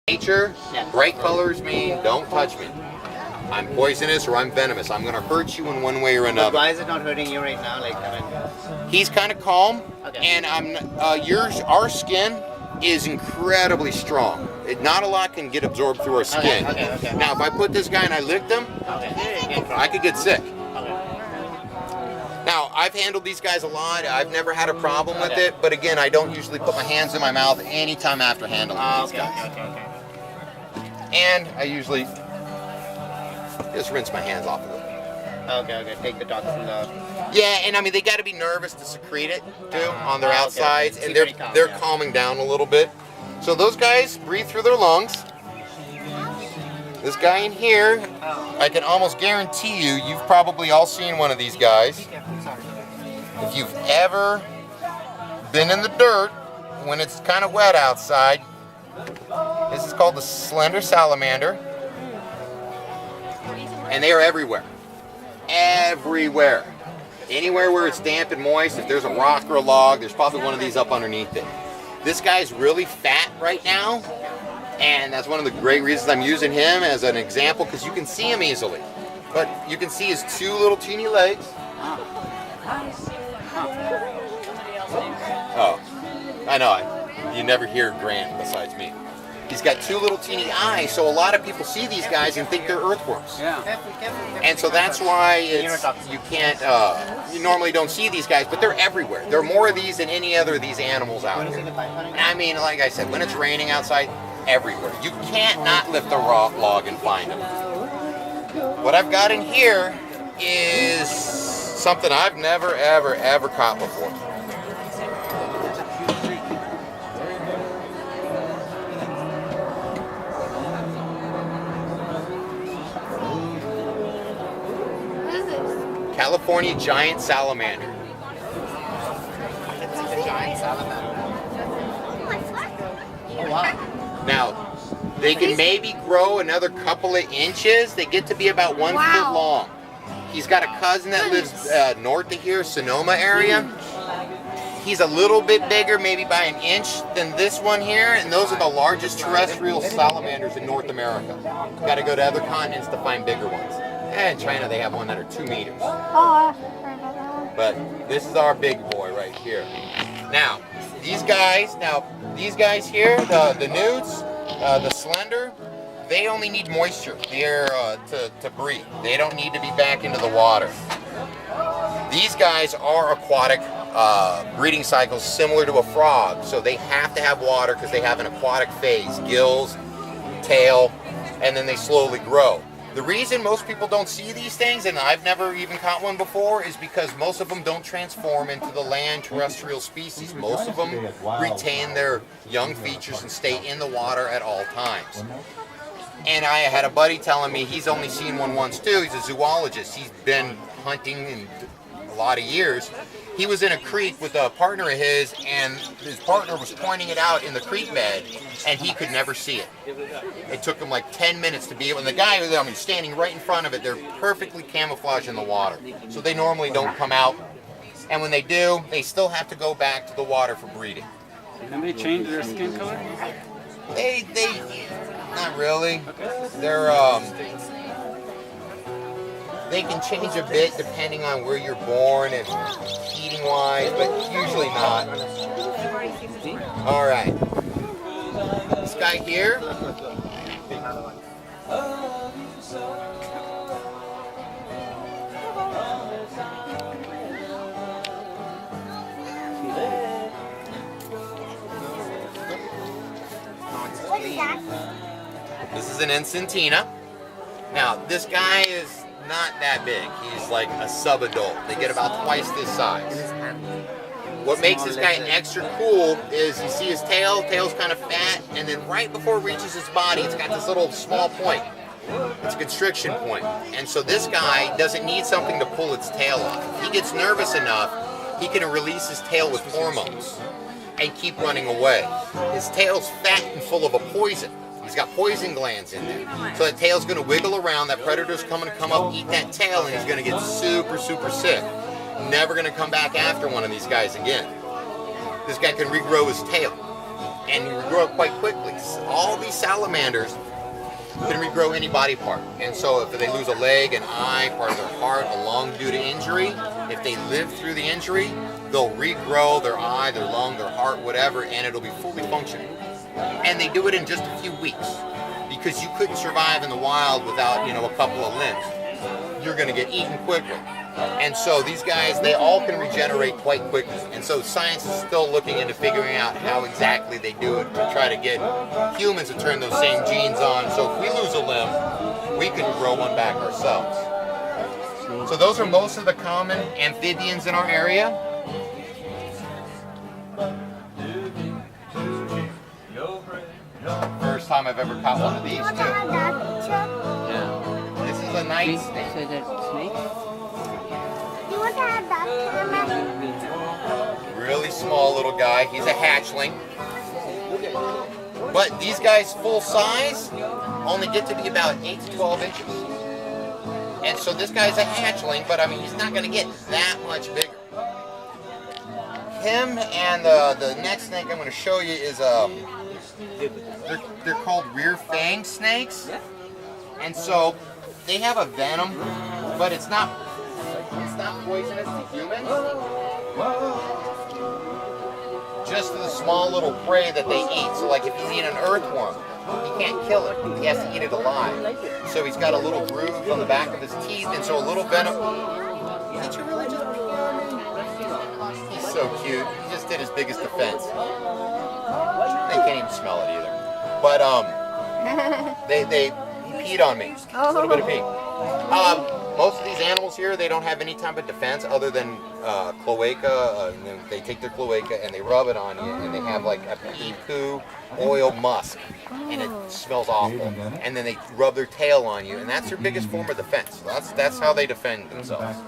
Nature, bright colors mean don't touch me. I'm poisonous or I'm venomous. I'm going to hurt you in one way or another. But why is it not hurting you right now? Like, he's kind of calm, okay. And our skin is incredibly strong. Not a lot can get absorbed through our skin. Okay. Now, if I put this guy and I licked him, I could get sick. Now, I've handled these guys a lot. I've never had a problem with it, but again, I don't usually put my hands in my mouth anytime after handling these guys. And I usually just rinse my hands off of them. Okay. Take the toxins out. Yeah, and I mean, they got to be nervous to secrete it too on their outsides, and they're calming down a little bit. So those guys breathe through their lungs. This guy in here, I can almost guarantee you've probably all seen one of these guys. If you've ever been in the dirt when it's kind of wet outside, this is called the slender salamander. And they are everywhere. Everywhere. Anywhere where it's damp and moist, if there's a rock or a log, there's probably one of these up underneath it. This guy's really fat right now, and that's one of the great reasons I'm using him as an example, because you can see him easily. But you can see his two little teeny legs. Oh, I know. You never hear Grant besides me. He's got two little teeny eyes, so a lot of people see these guys and think they're earthworms. Yeah. And so that's why you can't, you normally don't see these guys, but they're everywhere. There are more of these than any other of these animals out here. I mean, like I said, when it's raining outside, everywhere. You can't not lift a log and find them. What I've got in here is something I've never, ever caught before. California giant salamander. It's a giant salamander. Oh wow. Now, they can maybe grow another couple of inches. They get to be about 1 foot long. He's got a cousin that lives north of here, Sonoma area. He's a little bit bigger, maybe by an inch than this one here, and those are the largest terrestrial salamanders in North America. Got to go to other continents to find bigger ones. And in China, they have one that are 2 meters. Oh, I heard about that one. But this is our big boy right here. Now, these guys here, the newts, the slender, they only need moisture there to breathe. They don't need to be back into the water. These guys are aquatic breeding cycles similar to a frog, so they have to have water because they have an aquatic phase, gills, tail, and then they slowly grow. The reason most people don't see these things, and I've never even caught one before, is because most of them don't transform into the land terrestrial species. Most of them retain their young features and stay in the water at all times. And I had a buddy telling me he's only seen one once too. He's a zoologist. He's been hunting in a lot of years. He was in a creek with a partner of his, and his partner was pointing it out in the creek bed, and he could never see it. It took him like 10 minutes to be able, and the guy, I mean, standing right in front of it, they're perfectly camouflaged in the water. So they normally don't come out, and when they do, they still have to go back to the water for breeding. Can they change their skin color? They not really. They're, they can change a bit depending on where you're born and feeding wise, but usually not. All right. This guy here. What is that? This is an Encentina. Now, this guy is not that big. He's like a sub-adult. They get about twice this size. What makes this guy extra cool is you see his tail. Tail's kind of fat, and then right before it reaches his body, it's got this little small point. It's a constriction point. And so this guy doesn't need something to pull its tail off. If he gets nervous enough, he can release his tail with hormones and keep running away. His tail's fat and full of a poison. He's got poison glands in there. So that tail's going to wiggle around, that predator's come up, eat that tail, and he's going to get super, super sick. Never going to come back after one of these guys again. This guy can regrow his tail. and you regrow it quite quickly. All these salamanders can regrow any body part. And so if they lose a leg, an eye, part of their heart, a lung due to injury, if they live through the injury, they'll regrow their eye, their lung, their heart, whatever, and it'll be fully functioning. And they do it in just a few weeks, because you couldn't survive in the wild without, a couple of limbs. You're going to get eaten quickly. And so these guys, they all can regenerate quite quickly. And so science is still looking into figuring out how exactly they do it to try to get humans to turn those same genes on. So if we lose a limb, we can grow one back ourselves. So those are most of the common amphibians in our area. First time I've ever caught one of these You want to too. have that picture? This is a night snake. So that's snake? You want to have that camera? Really small little guy. He's a hatchling. But these guys full size only get to be about 8 to 12 inches. And so this guy's a hatchling, but I mean he's not going to get that much bigger. Him and the next snake I'm going to show you is they're called rear fang snakes. And so they have a venom, but it's not poisonous to humans. Just to the small little prey that they eat. So like if you eat an earthworm, he can't kill it. He has to eat it alive. So he's got a little groove on the back of his teeth, and so a little venom. Did you really just pee on me? He's so cute. He just did his biggest defense. They can't even smell it either. But he peed on me. A little bit of pee. Most of these animals here, they don't have any type of defense other than cloaca. And then they take their cloaca and they rub it on you, and they have like a pea poo oil musk, and it smells awful. And then they rub their tail on you, and that's their biggest form of defense. So that's how they defend themselves.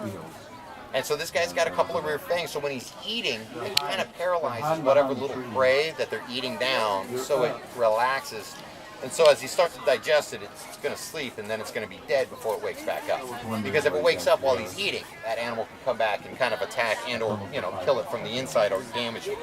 And so this guy's got a couple of rear fangs, so when he's eating, it kind of paralyzes whatever little prey that they're eating down, so it relaxes. And so as he starts to digest it, it's going to sleep, and then it's going to be dead before it wakes back up. Because if it wakes up while he's eating, that animal can come back and kind of attack and or kill it from the inside or damage it.